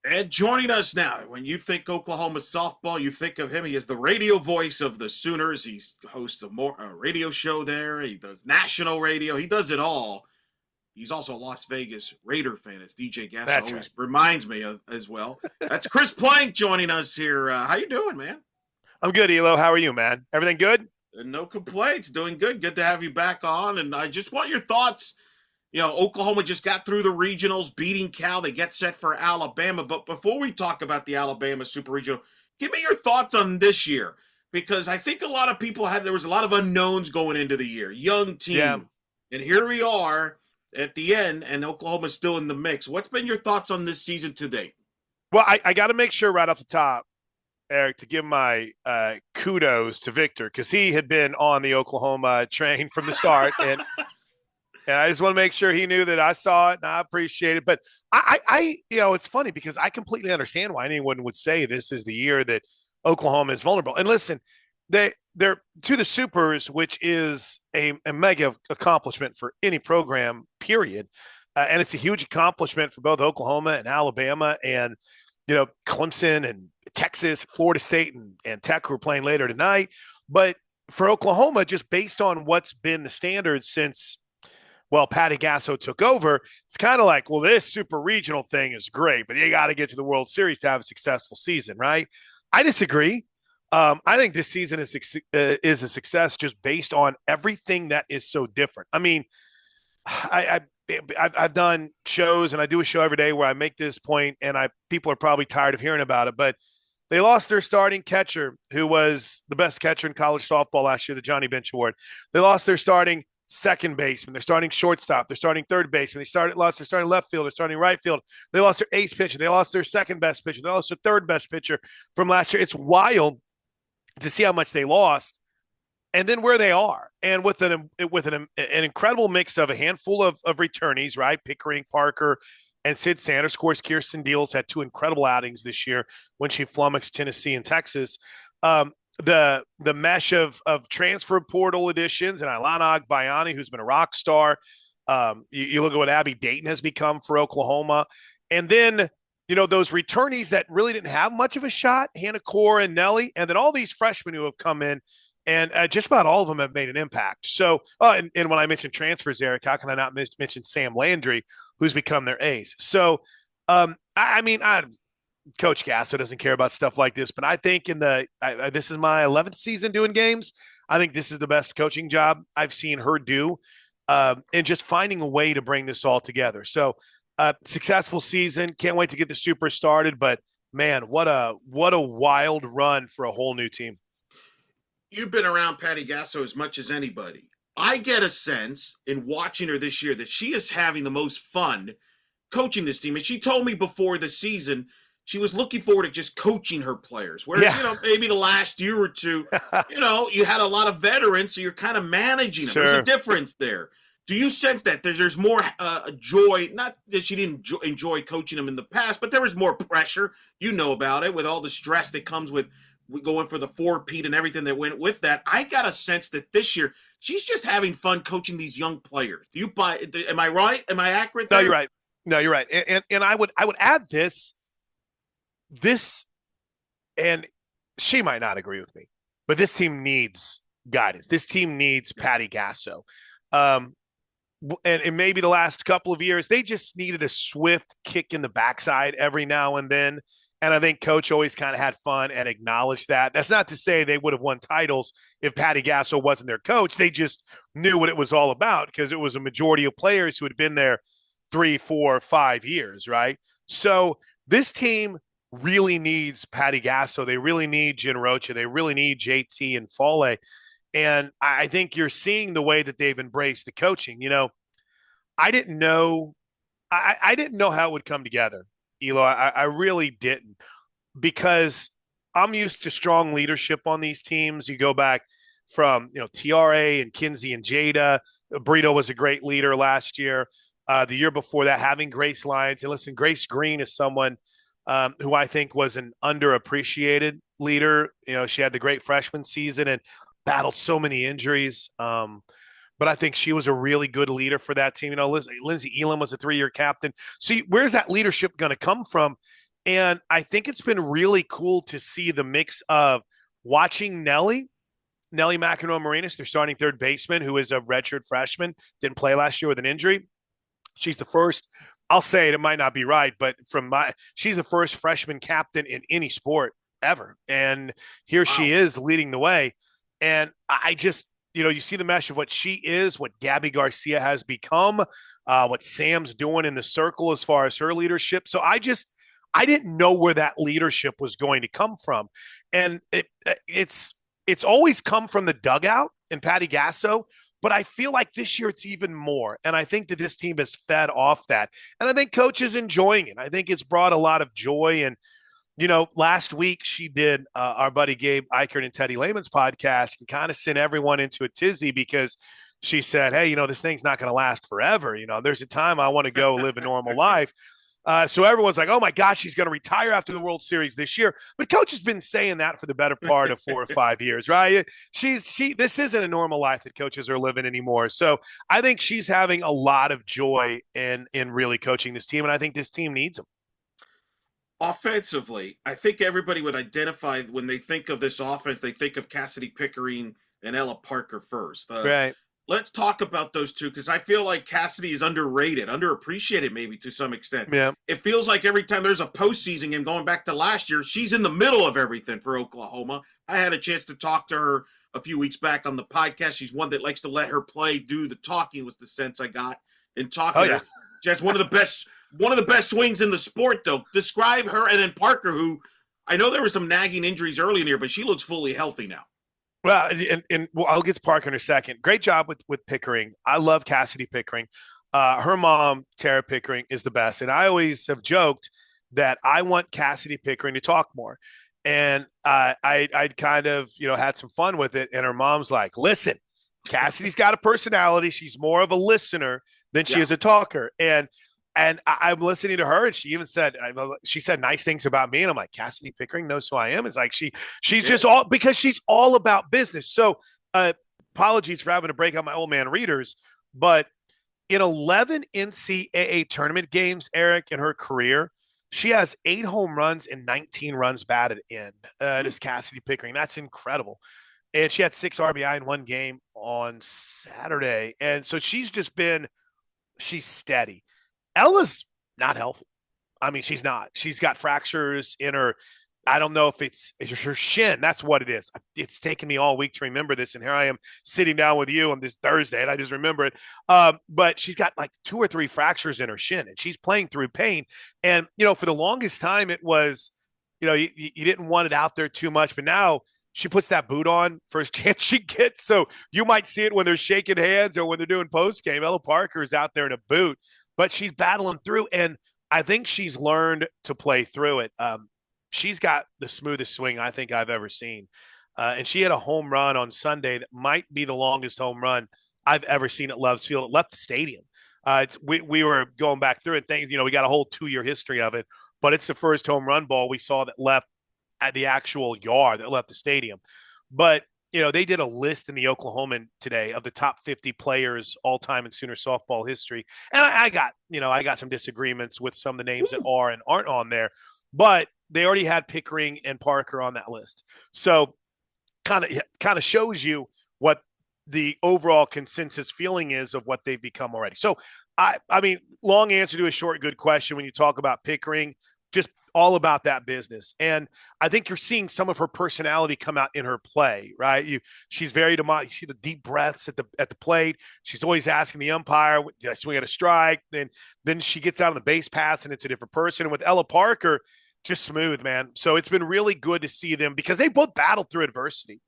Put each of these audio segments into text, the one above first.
And joining us now, when you think Oklahoma softball, you think of him. He is the radio voice of the Sooners. He hosts a radio show there. He does national radio. He does it all. He's also a Las Vegas Raider fan. It's DJ Gasso. That's right. Always reminds me of as well. That's Chris Plank joining us here. How you doing, man? I'm good, Elo. How are you, man? Everything good? No complaints. Doing good. Good to have you back on. And I just want your thoughts. Oklahoma just got through the regionals, beating Cal. They get set for Alabama. But before we talk about the Alabama Super Regional, give me your thoughts on this year. Because I think a lot of people there was a lot of unknowns going into the year. Young team. Yeah. And here we are at the end, and Oklahoma's still in the mix. What's been your thoughts on this season to date? Well, I got to make sure right off the top, Eric, to give my kudos to Victor, because he had been on the Oklahoma train from the start. And I just want to make sure he knew that I saw it and I appreciate it. But it's funny because I completely understand why anyone would say this is the year that Oklahoma is vulnerable. And listen, they're to the Supers, which is a mega accomplishment for any program, period. And it's a huge accomplishment for both Oklahoma and Alabama and, Clemson and Texas, Florida State and Tech, who are playing later tonight. But for Oklahoma, just based on what's been the standard since – Patty Gasso took over, it's kind of like, well, this super regional thing is great, but you got to get to the World Series to have a successful season, right? I disagree. I think this season is a success just based on everything that is so different. I mean, I've done shows, and I do a show every day where I make this point, and people are probably tired of hearing about it, but they lost their starting catcher, who was the best catcher in college softball last year, the Johnny Bench Award. They lost their starting second baseman, they're starting shortstop, they're starting third baseman, lost their starting left field, they're starting right field, they lost their ace pitcher, they lost their second best pitcher, they lost their third best pitcher from last year. It's wild to see how much they lost and then where they are. And with an incredible mix of a handful of returnees, right? Pickering, Parker, and Sid Sanders. Of course, Kirsten Deals had two incredible outings this year when she flummoxed Tennessee and Texas. The mesh of transfer portal additions and Ilana Agbayani, who's been a rock star. You look at what Abby Dayton has become for Oklahoma. And then, those returnees that really didn't have much of a shot, Hannah Core and Nelly, and then all these freshmen who have come in, and just about all of them have made an impact. So, and when I mentioned transfers, Eric, how can I not mention Sam Landry, who's become their ace? So, Coach Gasso doesn't care about stuff like this, but I think this is my 11th season doing games. I think this is the best coaching job I've seen her do, and just finding a way to bring this all together. So, successful season. Can't wait to get the Super started. But man, what a wild run for a whole new team. You've been around Patty Gasso as much as anybody. I get a sense in watching her this year that she is having the most fun coaching this team. And she told me before the season she was looking forward to just coaching her players. Whereas, maybe the last year or two, you had a lot of veterans, so you're kind of managing them. Sure. There's a difference there. Do you sense that there's more joy? Not that she didn't enjoy coaching them in the past, but there was more pressure. You know about it, with all the stress that comes with going for the four-peat and everything that went with that. I got a sense that this year she's just having fun coaching these young players. Do you buy? Am I right? Am I accurate there? No, you're right. And I would add this, and she might not agree with me, but this team needs guidance. This team needs Patty Gasso. And maybe the last couple of years, they just needed a swift kick in the backside every now and then. And I think Coach always kind of had fun and acknowledged that. That's not to say they would have won titles if Patty Gasso wasn't their coach. They just knew what it was all about because it was a majority of players who had been there 3, 4, 5 years, right? So this team really needs Patty Gasso. They really need Jen Rocha. They really need JT and Fale. And I think you're seeing the way that they've embraced the coaching. I didn't know how it would come together, Elo. I really didn't, because I'm used to strong leadership on these teams. You go back from, TRA and Kinsey and Jada. Brito was a great leader last year. The year before that, having Grace Lyons. And listen, Grace Green is someone who I think was an underappreciated leader. She had the great freshman season and battled so many injuries. But I think she was a really good leader for that team. Lindsey Elam was a 3-year captain. See, where's that leadership going to come from? And I think it's been really cool to see the mix of watching Nellie McEnroe Marinas, their starting third baseman, who is a redshirt freshman, didn't play last year with an injury. She's the first. I'll say it might not be right, but she's the first freshman captain in any sport ever, and here she Wow. is leading the way. And I just, you see the mesh of what she is, what Gabby Garcia has become, what Sam's doing in the circle as far as her leadership. So I didn't know where that leadership was going to come from, and it's always come from the dugout and Patty Gasso. But I feel like this year it's even more. And I think that this team has fed off that. And I think coach is enjoying it. I think it's brought a lot of joy. And, last week she did our buddy Gabe Eichert and Teddy Lehman's podcast and kind of sent everyone into a tizzy because she said, hey, this thing's not going to last forever. There's a time I want to go live a normal life. So everyone's like, oh my gosh, she's going to retire after the World Series this year. But coach has been saying that for the better part of 4 or 5 years, right? This isn't a normal life that coaches are living anymore. So I think she's having a lot of joy in really coaching this team. And I think this team needs them. Offensively, I think everybody would identify when they think of this offense, they think of Cassidy Pickerine and Ella Parker first. Right. Let's talk about those two because I feel like Cassidy is underrated, underappreciated maybe to some extent. Yeah. It feels like every time there's a postseason game going back to last year, she's in the middle of everything for Oklahoma. I had a chance to talk to her a few weeks back on the podcast. She's one that likes to let her play do the talking was the sense I got in talking to her. She has one of the best swings in the sport, though. Describe her and then Parker, who I know there were some nagging injuries early in the year, but she looks fully healthy now. Well, and I'll get to Parker in a second. Great job with Pickering. I love Cassidy Pickering. Her mom, Tara Pickering, is the best. And I always have joked that I want Cassidy Pickering to talk more. And I'd kind of, had some fun with it. And her mom's like, listen, Cassidy's got a personality. She's more of a listener than she is a talker. And I'm listening to her, and she even said, she said nice things about me, and I'm like, Cassidy Pickering knows who I am. It's like she's just all because she's all about business. So, apologies for having to break out my old man readers, but in 11 NCAA tournament games, Eric, in her career, she has 8 home runs and 19 runs batted in. This Cassidy Pickering, that's incredible. And she had 6 RBI in one game on Saturday, and so she's steady. Ella's not healthy. I mean, she's not. She's got fractures in her. I don't know if it's her shin. That's what it is. It's taken me all week to remember this. And here I am sitting down with you on this Thursday, and I just remember it. But she's got like 2 or 3 fractures in her shin, and she's playing through pain. And, for the longest time, it was, you didn't want it out there too much. But now she puts that boot on first chance she gets. So you might see it when they're shaking hands or when they're doing post game. Ella Parker is out there in a boot. But she's battling through, and I think she's learned to play through it. She's got the smoothest swing I think I've ever seen. And she had a home run on Sunday that might be the longest home run I've ever seen at Love's Field. It left the stadium. We were going back through it. Things, we got a whole 2-year history of it, but it's the first home run ball we saw that left at the actual yard that left the stadium. But they did a list in the Oklahoman today of the top 50 players all time in Sooner softball history. And I got some disagreements with some of the names that are and aren't on there, but they already had Pickering and Parker on that list. So kind of shows you what the overall consensus feeling is of what they've become already. So I mean, long answer to a short, good question. When you talk about Pickering, just all about that business. And I think you're seeing some of her personality come out in her play, right? She's very demanding. You see the deep breaths at the plate. She's always asking the umpire, did I swing at a strike? Then she gets out on the base paths and it's a different person. And with Ella Parker, just smooth, man. So it's been really good to see them because they both battled through adversity.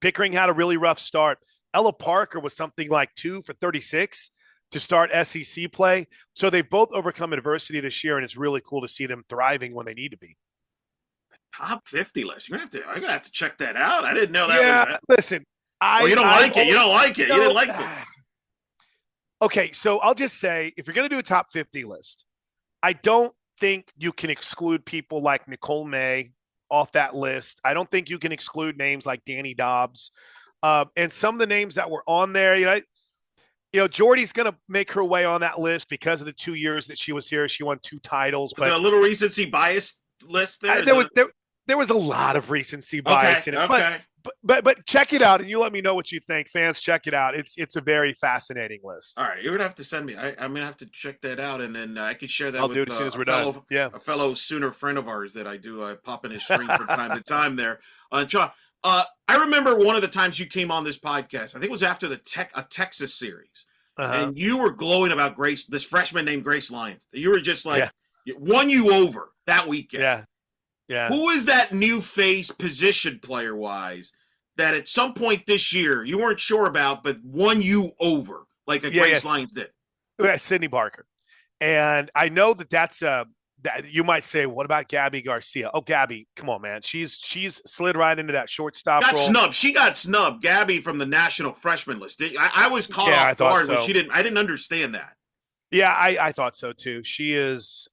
Pickering had a really rough start. Ella Parker was something like 2 for 36 to start SEC play. So they've both overcome adversity this year, and it's really cool to see them thriving when they need to be. Top 50 list. I'm gonna have to check that out. I didn't know that was listen. You don't like it. You don't like it. You didn't like it. Okay, so I'll just say, if you're going to do a top 50 list, I don't think you can exclude people like Nicole May off that list. I don't think you can exclude names like Danny Dobbs. And some of the names that were on there, Jordy's going to make her way on that list because of the 2 years that she was here. She won 2 titles. Was there a little recency bias list there? Is There it was there was a lot of recency okay? bias in it, but Okay. but check it out and you let me know what you think. Fans, check it out. It's a very fascinating list. All right, you're gonna have to send me. I'm gonna have to check that out, and then I can share that I'll do with it as soon as we're done. Yeah. a fellow Sooner friend of ours that I do pop in his stream from time to time there. John, I remember one of the times you came on this podcast. I think it was after a Texas series, Uh-huh. and you were glowing about Grace, this freshman named Grace Lyons. You were just Yeah. like won you over that weekend. Yeah. Yeah. Who is that new face position player wise that at some point this year you weren't sure about, but won you over like a Yeah, Grace yes. Lyons did? Yeah, Sydney Barker. And I know that's that you might say, what about Gabby Garcia? Oh, Gabby, come on, man. She's slid right into that shortstop Got role. snubbed. She got snubbed. Gabby from the national freshman list. I was caught Yeah, I off thought guard when so. she didn't. I didn't understand that. Yeah, I thought so too. She's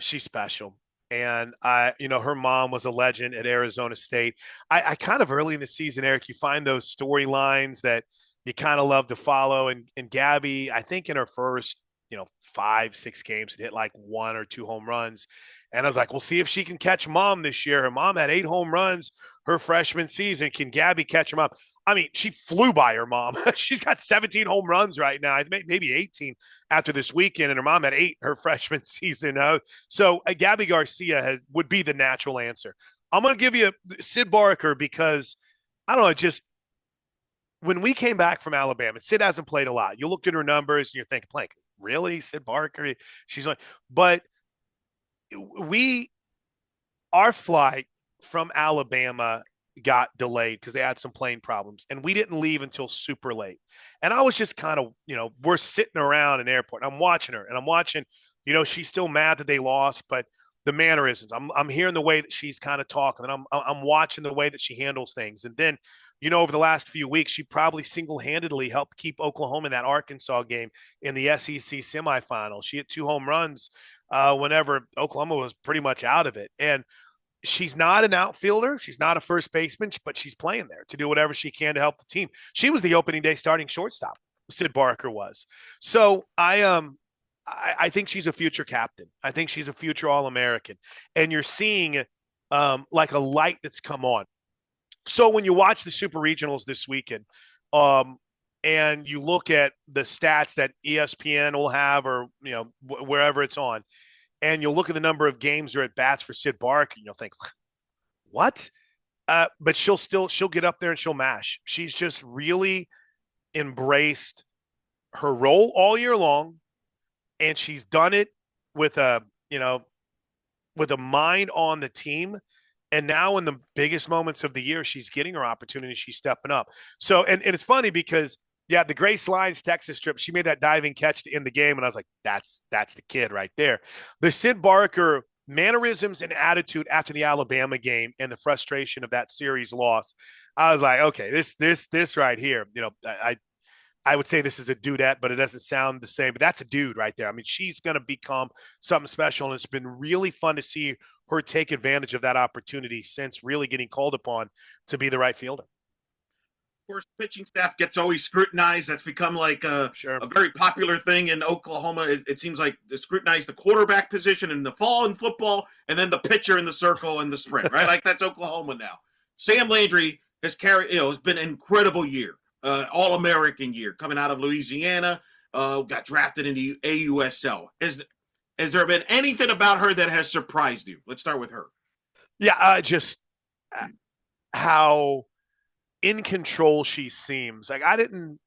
special. And her mom was a legend at Arizona State. I kind of early in the season, Eric, you find those storylines that you kind of love to follow. And Gabby, I think in her first, 5, 6 games, it hit like 1 or 2 home runs. And I was like, we'll see if she can catch mom this year. Her mom had 8 home runs her freshman season. Can Gabby catch her mom? I mean, she flew by her mom. She's got 17 home runs right now, maybe 18 after this weekend, and her mom had 8 her freshman season. So Gabby Garcia would be the natural answer. I'm going to give you Sid Barker because I don't know, just when we came back from Alabama, Sid hasn't played a lot. You look at her numbers and you're thinking, like, really, Sid Barker? She's like, but we our flight from Alabama got delayed because they had some plane problems and we didn't leave until super late. And I was just kind of, we're sitting around an airport. I'm watching her and I'm watching, she's still mad that they lost, but the mannerisms, I'm hearing the way that she's kind of talking and I'm watching the way that she handles things. And then, over the last few weeks, she probably single-handedly helped keep Oklahoma in that Arkansas game in the SEC semifinal. She hit 2 home runs whenever Oklahoma was pretty much out of it. And she's not an outfielder. She's not a first baseman, but she's playing there to do whatever she can to help the team. She was the opening day starting shortstop. Sid Barker was. So I think she's a future captain. I think she's a future All-American. And you're seeing like a light that's come on. So when you watch the Super Regionals this weekend, and you look at the stats that ESPN will have, or wherever it's on, and you'll look at the number of games or at bats for Sid Barker, and you'll think, what? But she'll get up there and she'll mash. She's just really embraced her role all year long, and she's done it with with a mind on the team. And now in the biggest moments of the year, she's getting her opportunity. She's stepping up. So, and it's funny because, yeah, the Grace Lyons Texas trip, she made that diving catch to end the game. And I was like, that's the kid right there. The Sid Barker mannerisms and attitude after the Alabama game and the frustration of that series loss, I was like, okay, this right here, I would say this is a dudette, but it doesn't sound the same. But that's a dude right there. I mean, she's going to become something special. And it's been really fun to see her take advantage of that opportunity since really getting called upon to be the right fielder. Of course, pitching staff gets always scrutinized. That's become like Sure. a very popular thing in Oklahoma. It seems like they scrutinize the quarterback position in the fall in football, and then the pitcher in the circle in the spring, right? Like that's Oklahoma now. Sam Landry has has been an incredible year, All American year, coming out of Louisiana. Got drafted in the AUSL. Has there been anything about her that has surprised you? Let's start with her. Yeah, just how in control she seems. Like I didn't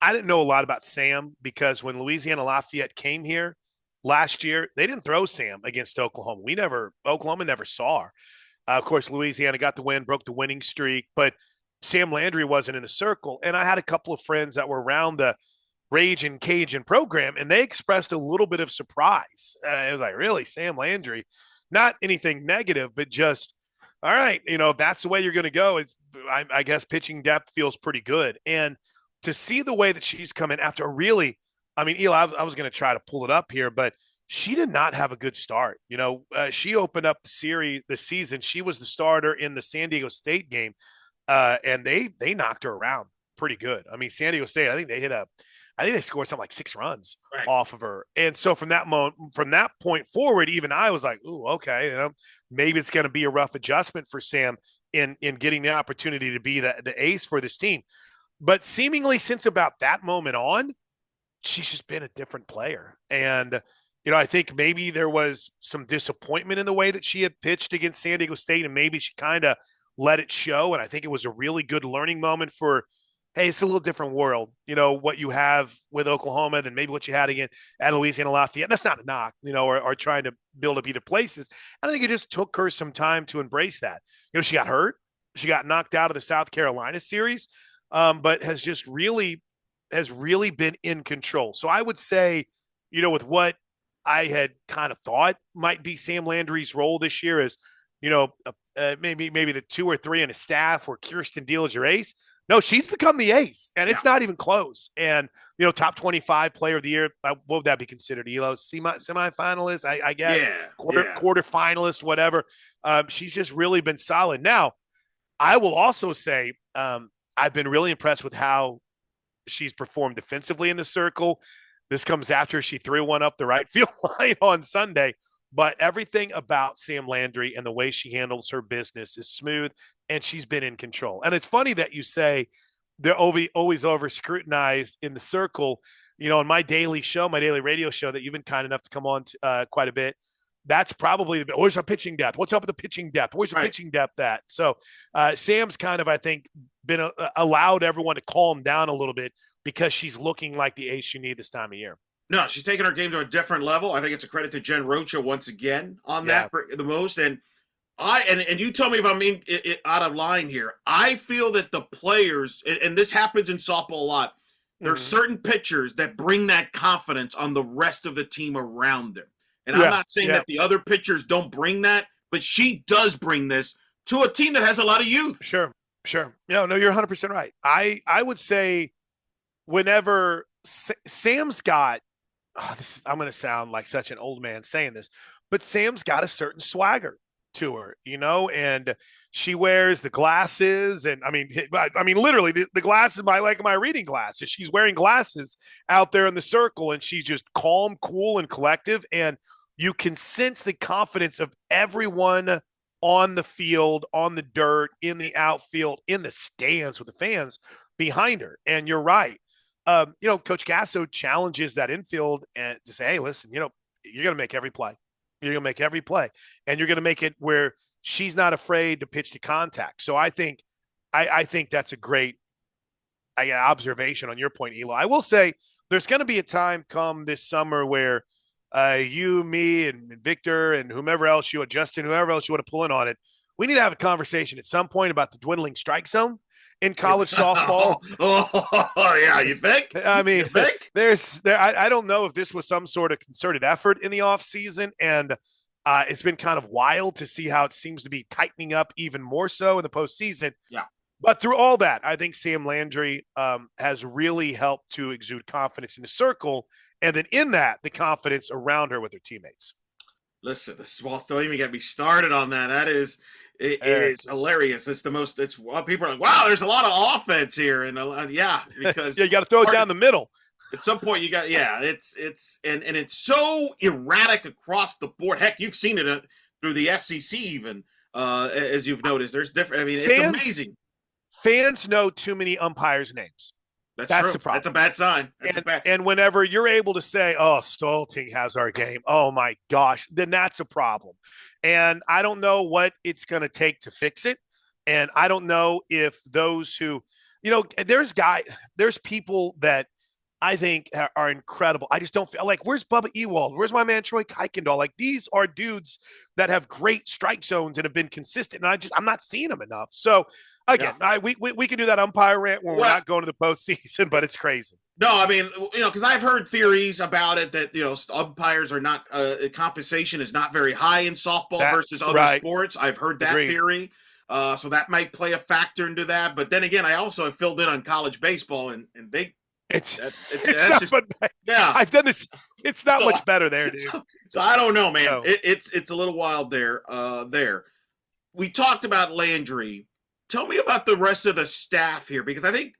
know a lot about Sam because when Louisiana Lafayette came here last year, they didn't throw Sam against Oklahoma. Oklahoma never saw her. Of course, Louisiana got the win, broke the winning streak, but Sam Landry wasn't in the circle. And I had a couple of friends that were around the Rage and Cajun program, and they expressed a little bit of surprise. It was like, really, Sam Landry? Not anything negative, but just, all right, if that's the way you're going to go, I guess pitching depth feels pretty good. And to see the way that she's come in after really, I mean, Eli, I was going to try to pull it up here, but she did not have a good start. She opened up the season. She was the starter in the San Diego State game, and they knocked her around pretty good. I mean, San Diego State, I think they hit I think they scored something like 6 runs Right. off of her. And so from that point forward, even I was like, ooh, okay, maybe it's going to be a rough adjustment for Sam in getting the opportunity to be the ace for this team. But seemingly since about that moment on, she's just been a different player. And, I think maybe there was some disappointment in the way that she had pitched against San Diego State, and maybe she kind of let it show. And I think it was a really good learning moment for, hey, it's a little different world, what you have with Oklahoma than maybe what you had again at Louisiana Lafayette. That's not a knock, or trying to build up either places. I think it just took her some time to embrace that. She got hurt. She got knocked out of the South Carolina series, but has really been in control. So I would say, with what I had kind of thought might be Sam Landry's role this year is, maybe the 2 or 3 in a staff where Kirsten Deal is your ace. No, she's become the ace, and it's not even close. And, top 25 player of the year, what would that be considered? Elo, semi-finalist, I guess, quarter finalist, whatever. She's just really been solid. Now, I will also say I've been really impressed with how she's performed defensively in the circle. This comes after she threw one up the right field line on Sunday. But everything about Sam Landry and the way she handles her business is smooth, and she's been in control. And it's funny that you say they're always over-scrutinized in the circle. On my daily radio show that you've been kind enough to come on to, quite a bit, that's probably where's our pitching depth? What's up with the pitching depth? Where's the pitching depth at? So Sam's kind of, I think, been allowed everyone to calm down a little bit because she's looking like the ace you need this time of year. No, she's taking her game to a different level. I think it's a credit to Jen Rocha once again on that the most. And you tell me if I'm out of line here. I feel that the players, and this happens in softball a lot, there's certain pitchers that bring that confidence on the rest of the team around them. And I'm not saying that the other pitchers don't bring that, but she does bring this to a team that has a lot of youth. Sure. No, you're 100% right. I would say whenever Sam's got, I'm going to sound like such an old man saying this, but Sam's got a certain swagger to her, and she wears the glasses. And I mean, literally the glasses, my reading glasses. She's wearing glasses out there in the circle, and she's just calm, cool, and collective. And you can sense the confidence of everyone on the field, on the dirt, in the outfield, in the stands with the fans behind her. And you're right. Coach Gasso challenges that infield and to say, hey, listen, you're going to make every play. You're going to make every play. And you're going to make it where she's not afraid to pitch to contact. So I think that's a great observation on your point, Elo. I will say there's going to be a time come this summer where you, me, and Victor, and whomever else Justin, whoever else you want to pull in on it, we need to have a conversation at some point about the dwindling strike zone in college softball. Yeah, you think? I mean, I don't know if this was some sort of concerted effort in the offseason, and it's been kind of wild to see how it seems to be tightening up even more so in the postseason. Yeah. But through all that, I think Sam Landry has really helped to exude confidence in the circle, and then in that, the confidence around her with her teammates. Listen, don't even get me started on that. That is – It is hilarious. People are like, wow, there's a lot of offense here. And because you got to throw it down the middle. At some point you got, it's so erratic across the board. Heck, you've seen it through the SEC even, as you've noticed. There's different, it's amazing. Fans know too many umpires' names. That's true. The problem. That's a bad sign. And whenever you're able to say, oh, Stolting has our game, oh my gosh, then that's a problem. And I don't know what it's going to take to fix it. And I don't know if those who, there's people that I think are incredible. I just don't feel like, where's Bubba Ewald? Where's my man Troy Kuykendall? Like, these are dudes that have great strike zones and have been consistent. And I'm not seeing them enough. So again, we can do that umpire rant when we're not going to the postseason, but it's crazy. No, I mean, because I've heard theories about it that, umpires are not, compensation is not very high in softball versus other sports. I've heard that theory. So that might play a factor into that. But then again, I also have filled in on college baseball and they, it's not, I've done this. It's not much better there, dude. So I don't know, man. No. It's a little wild there. We talked about Landry. Tell me about the rest of the staff here, because I think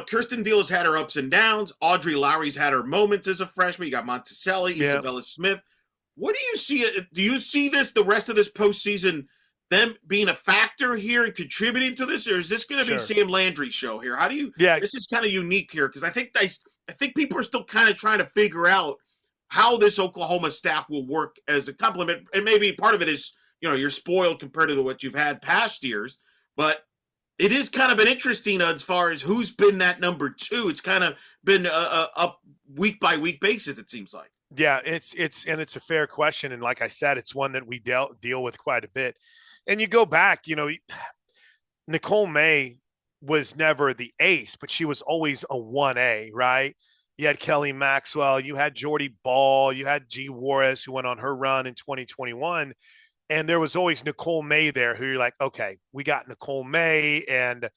Kirsten Deal has had her ups and downs. Audrey Lowry's had her moments as a freshman. You got Monticelli, Yeah, Isabella Smith. What do you see? Do you see this the rest of this postseason? Them being a factor here and contributing to this, or is this going to be sure. Sam Landry show here? How do you? Yeah, This is kind of unique here because I think people are still kind of trying to figure out how this Oklahoma staff will work as a complement, and maybe part of it is you're spoiled compared to what you've had past years, but it is kind of been interesting as far as who's been that number two. It's kind of been a up week by week basis. It seems like. yeah, it's a fair question, and like I said, it's one that we deal with quite a bit. And you go back, Nicole May was never the ace, but she was always a 1A, right? You had Kelly Maxwell, you had Jordy Ball, you had G. Juarez, who went on her run in 2021. And there was always Nicole May there, who you're like, okay, we got Nicole May, and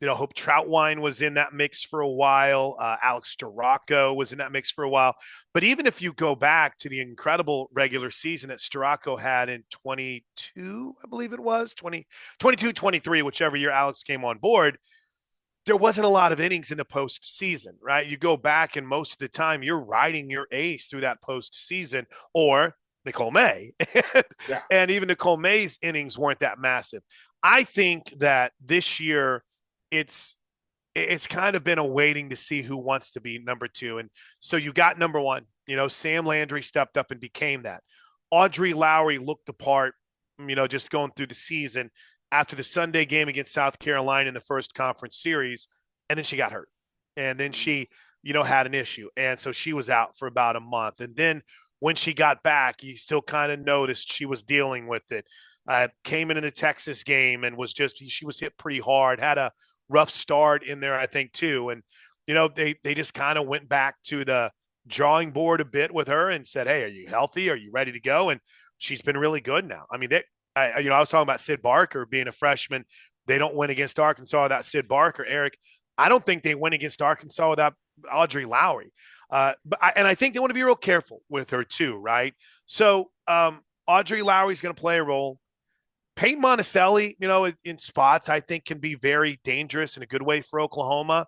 Hope Troutwine was in that mix for a while. Alex Storako was in that mix for a while. But even if you go back to the incredible regular season that Storako had in 22, I believe it was 22, 23, whichever year Alex came on board, there wasn't a lot of innings in the postseason, right? You go back, and most of the time you're riding your ace through that postseason, or Nicole May. Yeah. And even Nicole May's innings weren't that massive. I think that this year it's kind of been a waiting to see who wants to be number two. And so you got number one, Sam Landry stepped up and became that. Audrey Lowry looked the part, just going through the season after the Sunday game against South Carolina in the first conference series. And then she got hurt. And then she, had an issue. And so she was out for about a month. And then when she got back, you still kind of noticed she was dealing with it. Came into the Texas game and she was hit pretty hard, had a rough start in there, I think, too. And, they just kind of went back to the drawing board a bit with her and said, hey, are you healthy? Are you ready to go? And she's been really good now. I mean, I was talking about Sid Barker being a freshman. They don't win against Arkansas without Sid Barker, Eric. I don't think they win against Arkansas without Audrey Lowry. I think they want to be real careful with her too, right? So Audrey Lowry's going to play a role. Peyton Monticelli, in spots, I think can be very dangerous in a good way for Oklahoma.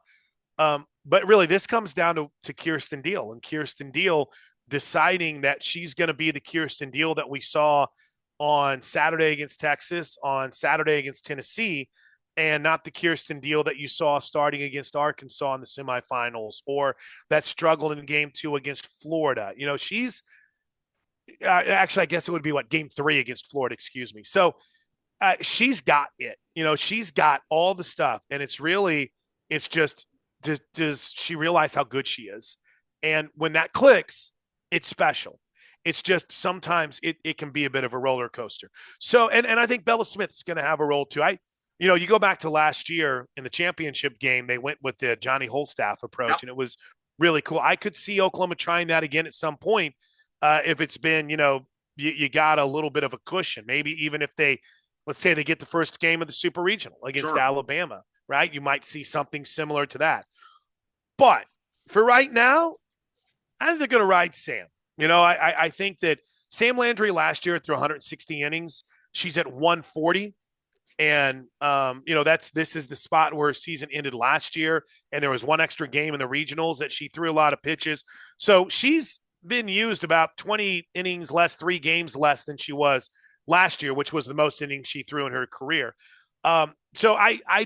But really, this comes down to Kirsten Deal, and Kirsten Deal deciding that she's going to be the Kirsten Deal that we saw on Saturday against Texas, on Saturday against Tennessee, and not the Kirsten Deal that you saw starting against Arkansas in the semifinals, or that struggled in game 2 against Florida. She's actually, I guess it would be game 3 against Florida, excuse me. So she's got it, she's got all the stuff, and it's just, does she realize how good she is? And when that clicks, it's special. It's just sometimes it can be a bit of a roller coaster. So, and I think Bella Smith's going to have a role too. You go back to last year in the championship game, they went with the Johnny Holstaff approach, Yep. and it was really cool. I could see Oklahoma trying that again at some point. If it's been, you got a little bit of a cushion, maybe even if let's say they get the first game of the Super Regional against Sure. Alabama, right? You might see something similar to that. But for right now, I think they're going to ride Sam. I think that Sam Landry last year threw 160 innings. She's at 140. And, this is the spot where her season ended last year. And there was one extra game in the regionals that she threw a lot of pitches. So she's been used about 20 innings less, 3 games less than she was last year, which was the most innings she threw in her career. So I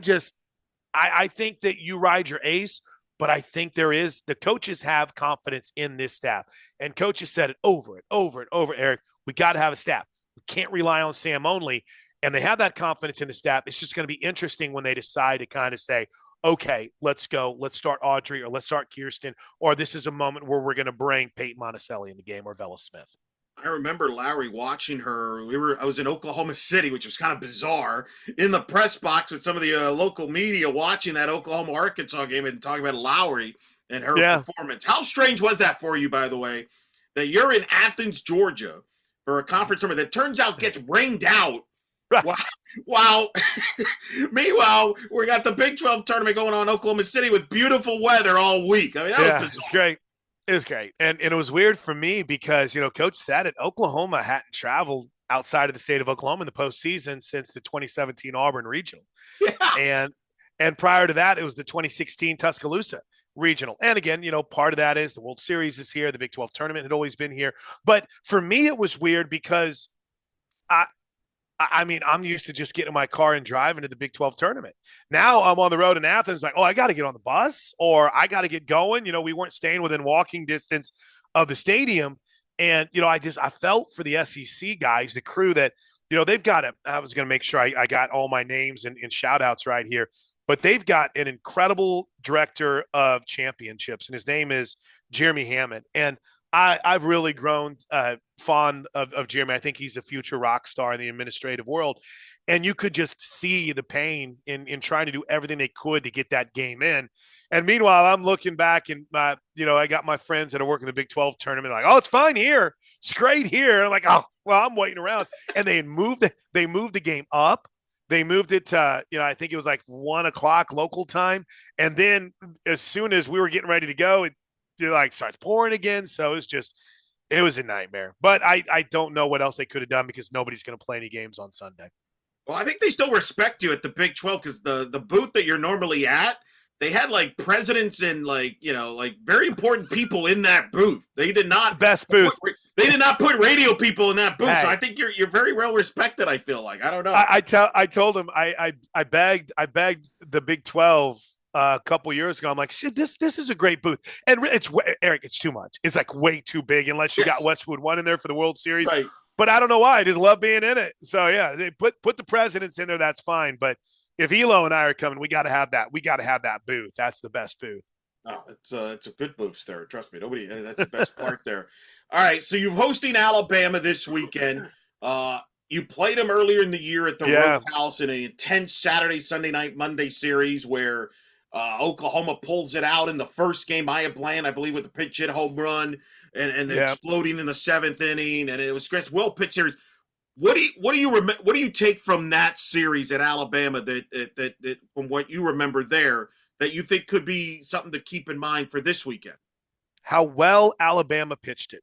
think that you ride your ace, but I think the coaches have confidence in this staff, and coaches said it over and over and over, Eric, we got to have a staff. We can't rely on Sam only. And they have that confidence in the staff. It's just going to be interesting when they decide to kind of say, okay, let's go. Let's start Audrey, or let's start Kirsten, or this is a moment where we're going to bring Peyton Monticelli in the game, or Bella Smith. I remember Lowry watching her. I was in Oklahoma City, which was kind of bizarre, in the press box with some of the local media watching that Oklahoma Arkansas game and talking about Lowry and her performance. How strange was that for you, by the way, that you're in Athens, Georgia, for a conference tournament that turns out gets rained out? Right. Wow. Meanwhile, we got the Big 12 tournament going on in Oklahoma City with beautiful weather all week. I mean, that was bizarre. It's great. It was great. And it was weird for me because, Coach said it, Oklahoma hadn't traveled outside of the state of Oklahoma in the postseason since the 2017 Auburn Regional. Yeah. And And prior to that, it was the 2016 Tuscaloosa regional. And again, part of that is the World Series is here. The Big 12 tournament had always been here. But for me, it was weird because I, I mean, I'm used to just getting in my car and driving to the Big 12 tournament. Now I'm on the road in Athens, like, oh, I got to get on the bus or I got to get going. We weren't staying within walking distance of the stadium. And, I felt for the SEC guys, the crew that, they've got it. I was going to make sure I got all my names and shout outs right here, but they've got an incredible director of championships, and his name is Jeremy Hammond. And I've really grown fond of Jeremy. I think he's a future rock star in the administrative world. And you could just see the pain in trying to do everything they could to get that game in. And meanwhile, I'm looking back and, I got my friends that are working the Big 12 tournament like, oh, it's fine here. It's great here. And I'm like, oh, well, I'm waiting around. And they moved the game up. They moved it to, I think it was like 1:00 local time. And then as soon as we were getting ready to go, it starts pouring again. So it was a nightmare. But I don't know what else they could have done because nobody's going to play any games on Sunday. Well, I think they still respect you at the Big 12 because the booth that you're normally at, they had like presidents and like very important people in that booth. They did not best booth. They did not put radio people in that booth. Hey. So I think you're very well respected. I feel like I don't know. I told him I begged the Big 12 a couple years ago. I'm like, shit, this is a great booth, and it's Eric. It's too much. It's like way too big unless you got Westwood One in there for the World Series. Right. But I don't know why. I just love being in it. So yeah, they put the presidents in there. That's fine. But if Elo and I are coming, we got to have that. We got to have that booth. That's the best booth. Oh, it's a good booth there. Trust me. That's the best part there. All right. So you're hosting Alabama this weekend. You played them earlier in the year at the Roadhouse in an intense Saturday, Sunday night, Monday series where Oklahoma pulls it out in the first game. Maya Bland, I believe, with a pinch hit home run and exploding in the 7th inning. And it was great. Well pitched series. What do you take from that series at Alabama that from what you remember there that you think could be something to keep in mind for this weekend? How well Alabama pitched it.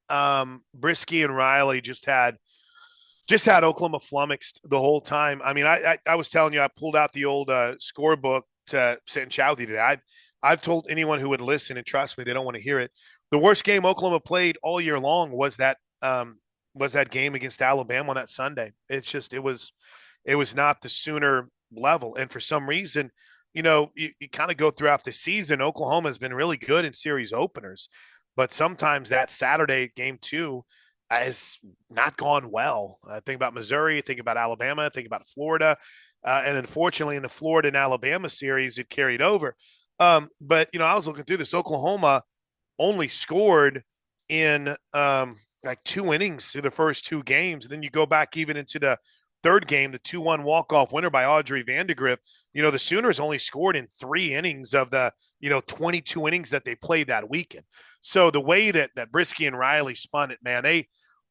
Brisky and Riley just had Oklahoma flummoxed the whole time. I mean, I was telling you, I pulled out the old scorebook to sit and chat with you today. I've told anyone who would listen, and trust me, they don't want to hear it. The worst game Oklahoma played all year long was that game against Alabama on that Sunday. It's just it was not the Sooner level, and for some reason, you kind of go throughout the season. Oklahoma has been really good in series openers, but sometimes that Saturday game 2 has not gone well. Think about Missouri, think about Alabama, think about Florida. And unfortunately, in the Florida and Alabama series, it carried over. But, I was looking through this. Oklahoma only scored in like 2 innings through the first 2 games. And then you go back even into the third game, the 2-1 walk-off winner by Audrey Vandegrift. The Sooners only scored in 3 innings of the, 22 innings that they played that weekend. So the way that Brisky and Riley spun it, man,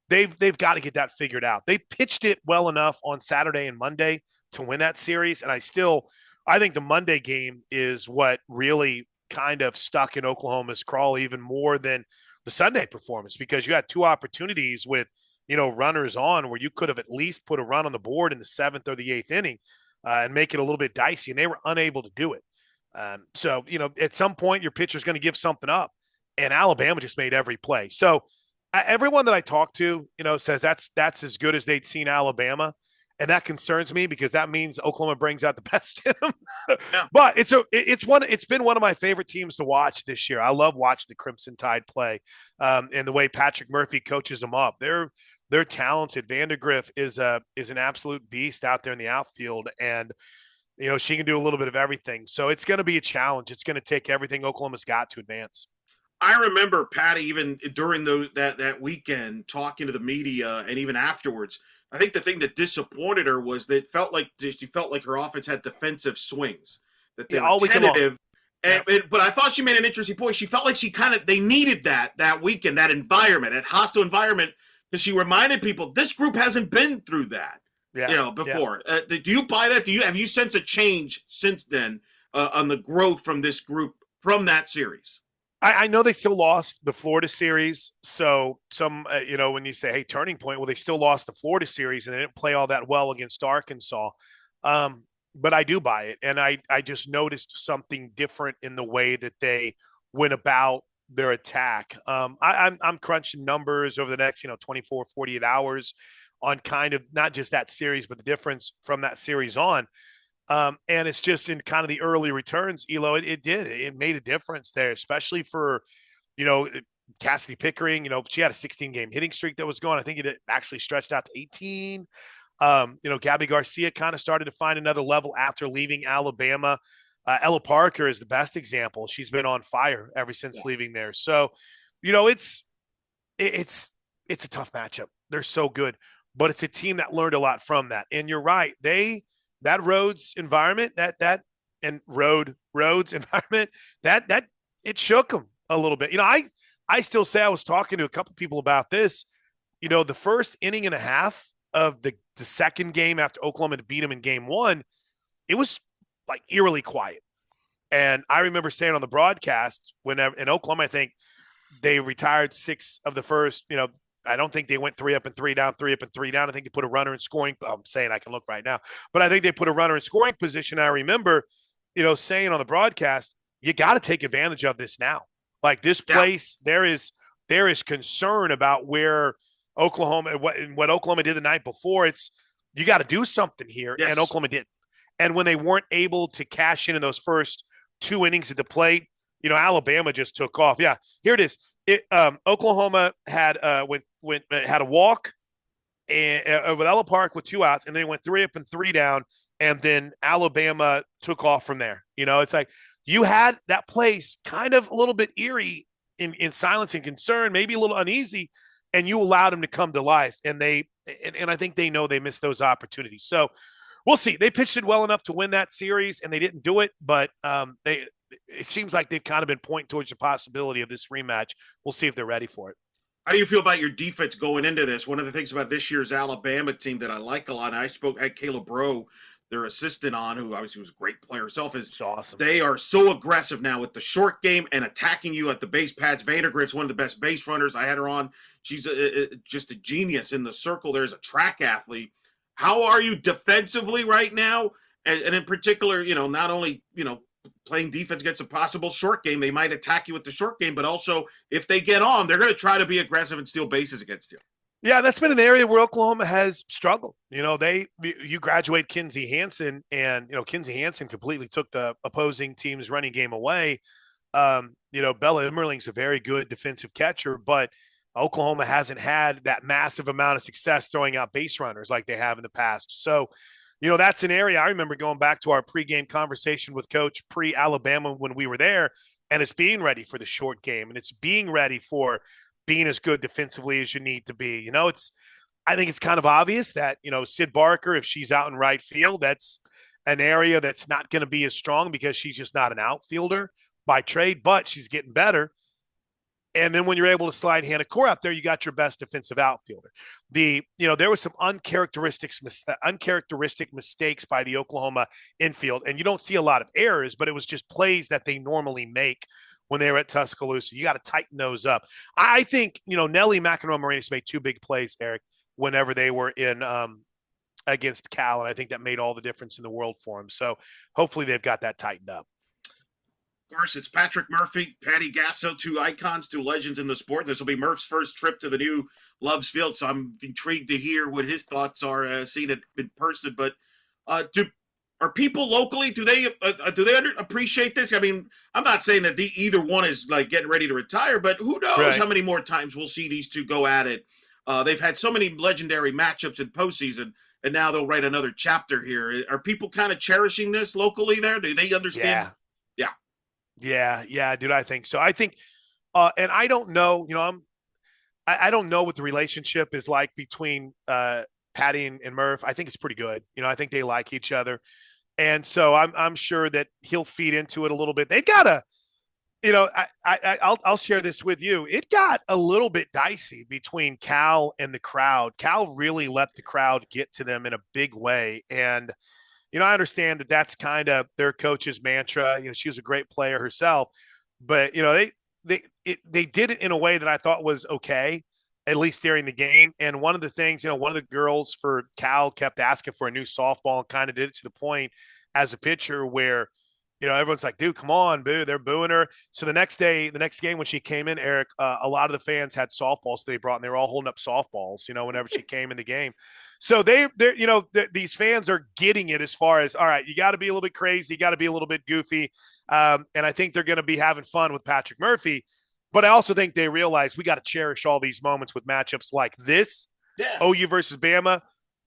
they've got to get that figured out. They pitched it well enough on Saturday and Monday to win that series. And I think the Monday game is what really kind of stuck in Oklahoma's crawl even more than the Sunday performance, because you had 2 opportunities with, runners on where you could have at least put a run on the board in the 7th or the 8th inning and make it a little bit dicey. And they were unable to do it. So, at some point your pitcher's going to give something up, and Alabama just made every play. So everyone that I talk to, says that's as good as they'd seen Alabama. And that concerns me because that means Oklahoma brings out the best in them. Yeah. But it's been one of my favorite teams to watch this year. I love watching the Crimson Tide play, and the way Patrick Murphy coaches them up. They're talented. Vandegrift is an absolute beast out there in the outfield, and she can do a little bit of everything. So it's going to be a challenge. It's going to take everything Oklahoma's got to advance. I remember Patty even during that weekend talking to the media, and even afterwards. I think the thing that disappointed her was that she felt like her offense had defensive swings, that they were tentative. But I thought she made an interesting point. She felt like they needed that weekend, that environment, that hostile environment, because she reminded people this group hasn't been through that, before. Yeah. Do you buy that? Have you sensed a change since then on the growth from this group from that series? I know they still lost the Florida series. So when you say, hey, turning point, well, they still lost the Florida series and they didn't play all that well against Arkansas. but I do buy it. And I just noticed something different in the way that they went about their attack. I'm crunching numbers over the next, 24, 48 hours on kind of not just that series, but the difference from that series on. And it's just in kind of the early returns, Elo, it made a difference there, especially for, you know, Cassidy Pickering. She had a 16 game hitting streak that was going. I think it actually stretched out to 18. Gabby Garcia kind of started to find another level after leaving Alabama. Ella Parker is the best example. She's been on fire ever since leaving there. So, it's it's a tough matchup. They're so good, but it's a team that learned a lot from that. And you're right, that Rhodes environment, that and Rhodes environment, that it shook them a little bit. I still say, I was talking to a couple people about this. The first inning and a half of the second game after Oklahoma had beat them in game one, it was like eerily quiet. And I remember saying on the broadcast, whenever in Oklahoma, I think they retired 6 of the first, I don't think they went 3 up and 3 down, 3 up and 3 down. I think they put a runner in scoring. I'm saying I can look right now, but I think they put a runner in scoring position. I remember, saying on the broadcast, you got to take advantage of this now. Like this place, there is concern about where Oklahoma, what Oklahoma did the night before. It's, you got to do something here, and Oklahoma did. And when they weren't able to cash in those first 2 innings at the plate, Alabama just took off. Yeah, here it is. Oklahoma had had a walk and with Ella Park with 2 outs, and then they went 3 up and 3 down, and then Alabama took off from there. It's like you had that place kind of a little bit eerie in silence and concern, maybe a little uneasy, and you allowed them to come to life. And I think they know they missed those opportunities. So we'll see. They pitched it well enough to win that series, and they didn't do it, but it seems like they've kind of been pointing towards the possibility of this rematch. We'll see if they're ready for it. How do you feel about your defense going into this? One of the things about this year's Alabama team that I like a lot, and I had Caleb Rowe, their assistant, on, who obviously was a great player herself, is awesome. They are so aggressive now with the short game and attacking you at the base pads. Vandergrift's one of the best base runners. I had her on. She's just a genius in the circle. There's a track athlete. How are you defensively right now? And in particular, not only, playing defense against a possible short game, they might attack you with the short game, but also if they get on, they're going to try to be aggressive and steal bases against you. Yeah, that's been an area where Oklahoma has struggled. You graduate Kinsey Hansen, and Kinsey Hansen completely took the opposing team's running game away. Bella Emmerling's a very good defensive catcher, but Oklahoma hasn't had that massive amount of success throwing out base runners like they have in the past. So, that's an area I remember going back to our pregame conversation with Coach pre-Alabama when we were there, and it's being ready for the short game, and it's being ready for being as good defensively as you need to be. I think it's kind of obvious that, Sid Barker, if she's out in right field, that's an area that's not going to be as strong because she's just not an outfielder by trade, but she's getting better. And then when you're able to slide Hannah Core out there, you got your best defensive outfielder. There was some uncharacteristic mistakes by the Oklahoma infield, and you don't see a lot of errors, but it was just plays that they normally make when they were at Tuscaloosa. You got to tighten those up. I think, Nelly McEnroe-Moranis made 2 big plays, Eric, whenever they were in against Cal, and I think that made all the difference in the world for them. So hopefully they've got that tightened up. Of course, it's Patrick Murphy, Patty Gasso, 2 icons, 2 legends in the sport. This will be Murph's first trip to the new Loves Field, so I'm intrigued to hear what his thoughts are, seeing it in person. But are people locally, do they appreciate this? I mean, I'm not saying that either one is like getting ready to retire, but who knows how many more times we'll see these two go at it. They've had so many legendary matchups in postseason, and now they'll write another chapter here. Are people kind of cherishing this locally there? Do they understand? Yeah, dude, I think so. I think, and I don't know, I don't know what the relationship is like between Patty and Murph. I think it's pretty good. I think they like each other. And so I'm sure that he'll feed into it a little bit. They've got I'll share this with you. It got a little bit dicey between Cal and the crowd. Cal really let the crowd get to them in a big way. And, I understand that that's kind of their coach's mantra. She was a great player herself, but, they did it in a way that I thought was okay, at least during the game. And one of the things, one of the girls for Cal kept asking for a new softball and kind of did it to the point as a pitcher where, everyone's like, dude, come on, boo. They're booing her. So the next game when she came in, Eric, a lot of the fans had softballs they brought, and they were all holding up softballs, whenever she came in the game. So these fans are getting it as far as, all right, you got to be a little bit crazy. You got to be a little bit goofy. And I think they're going to be having fun with Patrick Murphy. But I also think they realize we got to cherish all these moments with matchups like this. Yeah. OU versus Bama,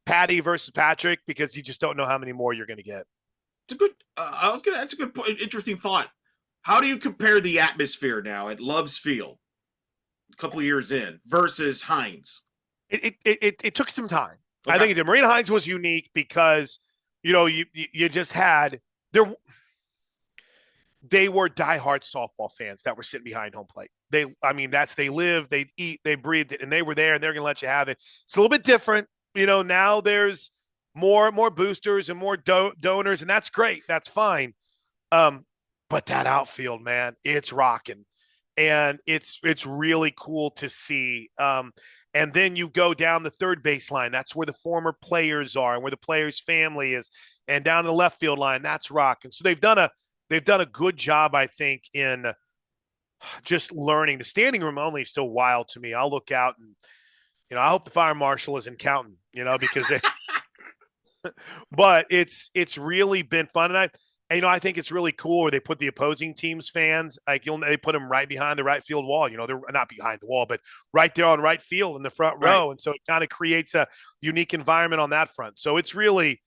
Patty versus Patrick, because you just don't know how many more you're going to get. It's a good. That's a good point. Interesting thought. How do you compare the atmosphere now at Love's Field, a couple of years in, versus Heinz? It took some time. Okay. I think the Marina Heinz was unique because you just had there. They were diehard softball fans that were sitting behind home plate. They live, they eat, they breathed it, and they were there, and they're going to let you have it. It's a little bit different. Now there's more boosters and more donors, and that's great. That's fine. But that outfield, man, it's rocking, and it's really cool to see. And then you go down the third baseline. That's where the former players are, and where the players' family is, and down the left field line. That's rocking. So they've done a good job, I think, in just learning. The standing room only is still wild to me. I'll look out and, I hope the fire marshal isn't counting, because they. But it's really been fun, and I think it's really cool where they put the opposing team's fans, like they put them right behind the right field wall. They're not behind the wall, but right there on right field in the front row, Right. and so it kind of creates a unique environment on that front. So it's really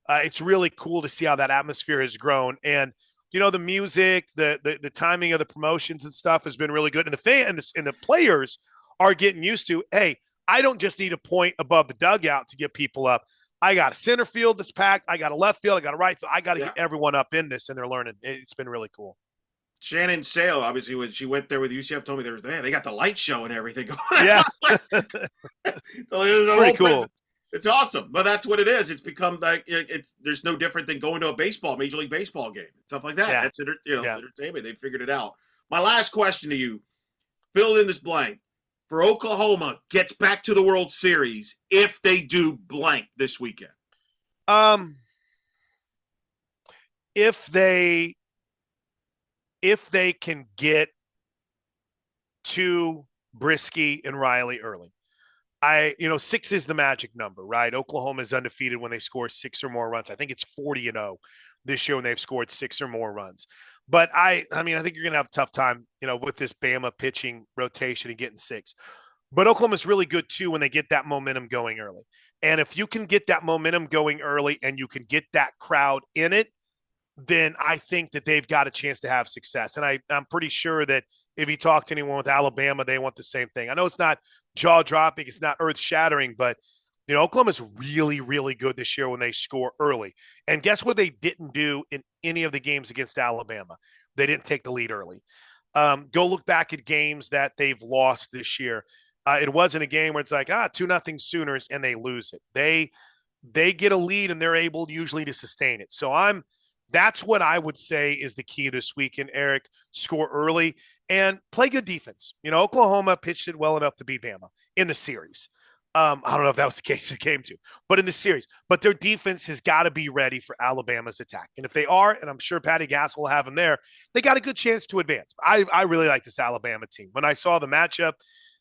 cool to see how that atmosphere has grown, and the music, the timing of the promotions and stuff has been really good, and the players are getting used to. Hey, I don't just need a point above the dugout to get people up. I got a center field that's packed. I got a left field. I got a right field. I got to get everyone up in this, and they're learning. It's been really cool. Shannon Sale, obviously, when she went there with UCF, told me they got the light show and everything going on. Yeah. So pretty cool. It's awesome, but that's what it is. It's become like there's no different than going to a Major League Baseball game, stuff like that. Yeah. That's entertainment. They figured it out. My last question to you, fill in this blank. For Oklahoma gets back to the World Series if they do blank this weekend. If they can get to Brisky and Riley early. 6 is the magic number, right? Oklahoma is undefeated when they score 6 or more runs. I think it's 40-0 this year when they've scored 6 or more runs. But I think you're going to have a tough time, with this Bama pitching rotation and getting 6. But Oklahoma's really good too when they get that momentum going early. And if you can get that momentum going early and you can get that crowd in it, then I think that they've got a chance to have success. And I'm pretty sure that if you talk to anyone with Alabama, they want the same thing. I know it's not jaw-dropping, it's not earth-shattering, but Oklahoma's really, really good this year when they score early. And guess what they didn't do in any of the games against Alabama? They didn't take the lead early. Go look back at games that they've lost this year. It wasn't a game where it's like, 2-0 Sooners, and they lose it. They get a lead, and they're able usually to sustain it. So that's what I would say is the key this weekend, Eric. Score early and play good defense. Oklahoma pitched it well enough to beat Bama in the series. I don't know if that was the case it came to, but in the series. But their defense has got to be ready for Alabama's attack. And if they are, and I'm sure Patty Gasso will have them there, they got a good chance to advance. I really like this Alabama team. When I saw the matchup,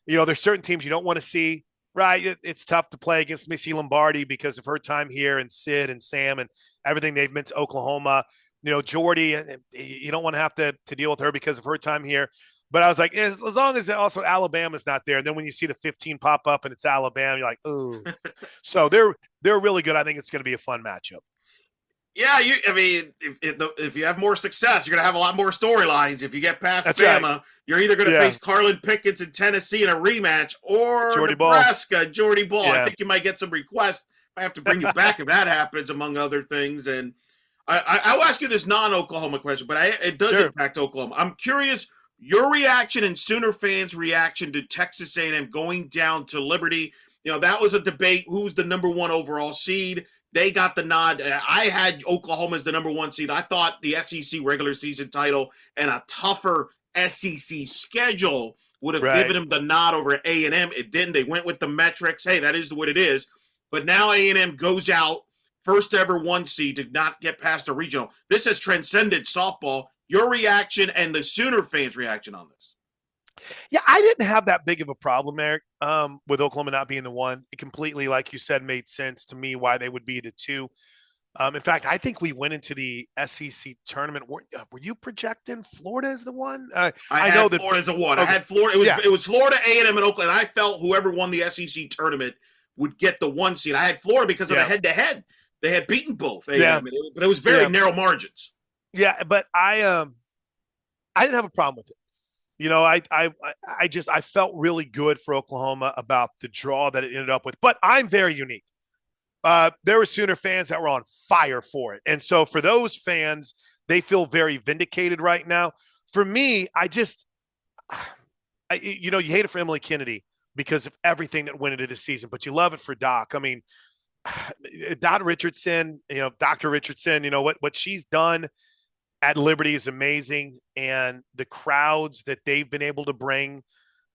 there's certain teams you don't want to see, right? It's tough to play against Missy Lombardi because of her time here, and Sid and Sam and everything they've meant to Oklahoma. Jordy, you don't want to have to deal with her because of her time here. But I was like, as long as also Alabama's not there. And then when you see the 15 pop up and it's Alabama, you're like, ooh. So they're really good. I think it's going to be a fun matchup. Yeah, if you have more success, you're going to have a lot more storylines. If you get past That's Bama, right. You're either going to face Carlin Pickens in Tennessee in a rematch or Jordy Nebraska, Jordy Ball. Yeah. I think you might get some requests. I have to bring you back if that happens, among other things. And I will ask you this non-Oklahoma question, but it does impact Oklahoma. I'm curious your reaction and Sooner fans' reaction to Texas A&M going down to Liberty. That was a debate. Who's the number one overall seed? They got the nod. I had Oklahoma as the number one seed. I thought the SEC regular season title and a tougher SEC schedule would have given them the nod over A&M. It didn't. They went with the metrics. Hey, that is what it is. But now A&M goes out, first ever 1 seed to not get past a regional. This has transcended softball. Your reaction and the Sooner fans' reaction on this? Yeah, I didn't have that big of a problem, Eric, with Oklahoma not being the one. It completely, like you said, made sense to me why they would be the two. In fact, I think we went into the SEC tournament. Were you projecting Florida as the one? I know had that. Florida as a one. I Okay, had Florida. yeah, It was Florida, A&M, and Oakland. And I felt whoever won the SEC tournament would get the 1 seed. I had Florida because of the yeah, head-to-head. They had beaten both yeah, A&M. It was very yeah, narrow margins. yeah. But I didn't have a problem with it. I felt really good for Oklahoma about the draw that it ended up with. But I'm very unique. There were Sooner fans that were on fire for it. And so for those fans, they feel very vindicated right now. For me, you hate it for Emily Kennedy because of everything that went into the season, but you love it for Doc. I mean, Dr. Richardson, what she's done at Liberty is amazing. And the crowds that they've been able to bring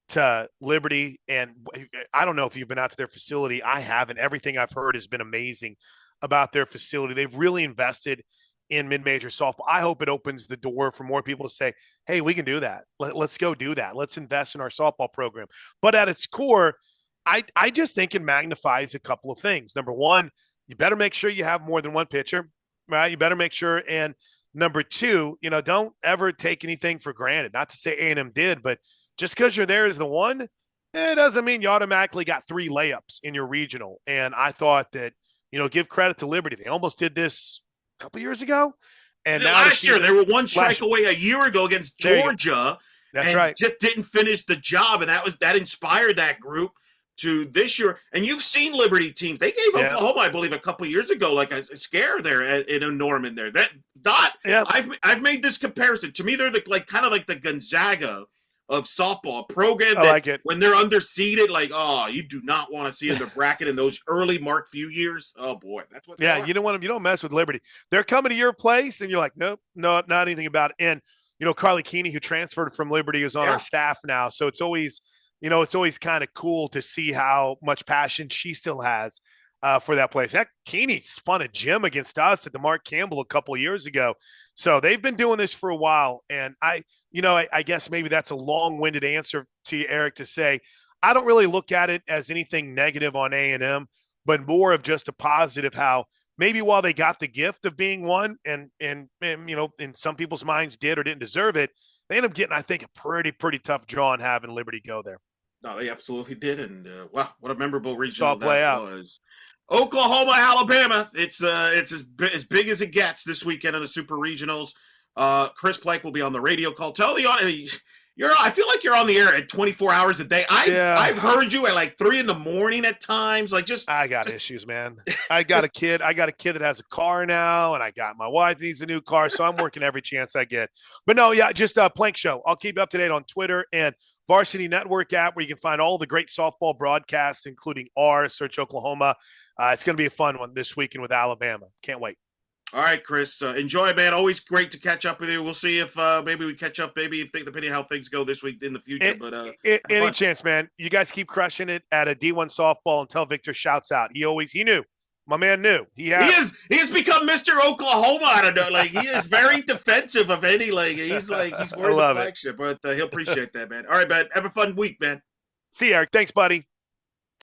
to Liberty, and I don't know if you've been out to their facility. I haven't. Everything I've heard has been amazing about their facility. They've really invested in mid-major softball. I hope it opens the door for more people to say, hey, we can do that. Let's go do that. Let's invest in our softball program. But at its core, I just think it magnifies a couple of things. Number one, you better make sure you have more than one pitcher, right? You better make sure. And number two, don't ever take anything for granted. Not to say A&M did, but just because you're there as the one, it doesn't mean you automatically got 3 layups in your regional. And I thought that, give credit to Liberty. They almost did this a couple years ago. And now last year, they were one strike away a year ago against Georgia. That's right. Just didn't finish the job. And that inspired that group to this year. And you've seen Liberty teams. They gave Oklahoma, I believe, a couple years ago, like a scare there in Norman there. I've made this comparison. To me, they're kind of like the Gonzaga of softball program that like it. When they're underseeded, you do not want to see in the bracket in those early marked few years. Oh boy, that's what. Yeah, you don't mess with Liberty. They're coming to your place, and you're like, nope, no, not anything about it. And Carly Keeney, who transferred from Liberty, is on our staff now, so it's always kind of cool to see how much passion she still has for that place. Heck, Keeney spun a gym against us at the Mark Campbell a couple of years ago. So they've been doing this for a while. And I guess maybe that's a long-winded answer to you, Eric, to say, I don't really look at it as anything negative on A&M, but more of just a positive how maybe while they got the gift of being one and in some people's minds did or didn't deserve it, they ended up getting, I think, a pretty tough draw and having Liberty go there. No, they absolutely did. And wow, what a memorable regional that was. Oklahoma, Alabama. It's as big as it gets this weekend in the Super Regionals. Chris Plank will be on the radio call. Tell the audience, I feel like you're on the air at 24 hours a day. I've heard you at like 3 a.m. at times. I got issues, man. I got a kid that has a car now, and I got my wife needs a new car, so I'm working every chance I get. But no, yeah, just a Plank Show. I'll keep you up to date on Twitter and Varsity Network app, where you can find all the great softball broadcasts, including search Oklahoma. It's going to be a fun one this weekend with Alabama. Can't wait. All right, Chris. Enjoy, man. Always great to catch up with you. We'll see if maybe we catch up, depending on how things go this week in the future. Any chance, man. You guys keep crushing it at a D1 softball until Victor shouts out. He knew. My man knew. He has become Mr. Oklahoma. I don't know. He is very defensive of any he's wearing the flagship, but he'll appreciate that, man. All right, man. Have a fun week, man. See you, Eric. Thanks, buddy.